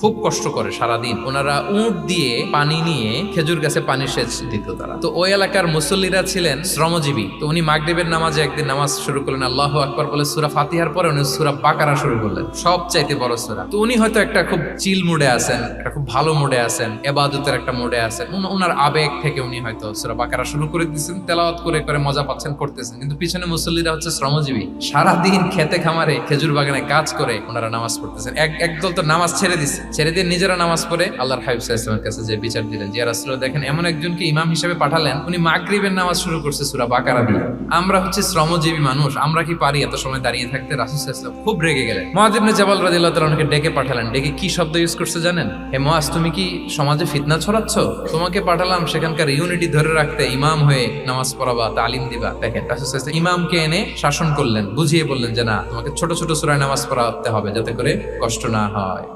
খুব কষ্ট করে সারাদিন। ওনারা উট দিয়ে পানি নিয়ে খেজুর গাছে পানি সেচ দিত তারা। তো ওই এলাকার মুসল্লিরা ছিলেন শ্রমজীবী। তো উনি মাগরিবের নামাজে একদিন নামাজ শুরু করলেন, আল্লাহু আকবার বলে সূরা ফাতিহার পরে উনি সূরা বাকারা শুরু করলেন, সবচাইতে বড় সূরা। তো উনি হয়তো একটা খুব চিল মুডে আছেন, একটা খুব ভালো মুডে আছেন, ইবাদতের একটা মুডে আছেন। ওনার আবেগ থেকে উনি হয়তো সূরা বাকারা শুরু করে দিয়েছেন, তেলাওয়াত করে করে মজা পাচ্ছেন, করতেছেন। কিন্তু পিছনে মুসল্লিরা হচ্ছে শ্রমজীবী, সারাদিন খেতে খামারে খেজুর বাগানে কাজ করে ওনারা নামাজ পড়তেছেন। একদল তো নামাজ ছেড়ে দিচ্ছে, ছেড়ে দিয়ে নিজেরা নামাজ পড়ে আল্লাহর হাবিব সাল্লাল্লাহু আলাইহি ওয়াসাল্লামের কাছে যে বিচার দিলেন, যে রাসূলুল্লাহ দেখেন এমন একজনকে ইমাম হিসেবে পাঠালেন, উনি মাগরিবের নামাজ শুরু করছে সূরা বাকারা দিয়ে। আমরা হচ্ছে শ্রমজীবী মানুষ, আমরা কি পারি এত সময় দাঁড়িয়ে থাকতে? রাসূল সাল্লাল্লাহু আলাইহি ওয়াসাল্লাম খুব রেগে গেলেন। মুআয ইবনে জাবাল রাদিয়াল্লাহু তাআলা ওনাকে ডেকে পাঠালেন। ডেকে কি শব্দ ইউজ করছে জানেন? হে মুআয, তুমি কি সমাজে ফিতনা ছড়াচ্ছ? তোমাকে পাঠালাম সেখানকার ইউনিটি ধরে রাখতে, ইমাম হয়ে নামাজ পড়াবা, তালিম দিবা। দেখেন রাসূল সাল্লাল্লাহু আলাইহি ওয়াসাল্লাম ইমামকে এনে শাসন করলেন, বুঝিয়ে বললেন যে না, তোমাকে ছোট ছোট সূরায় নামাজ পড়াতে হবে যাতে করে কষ্ট না হয়।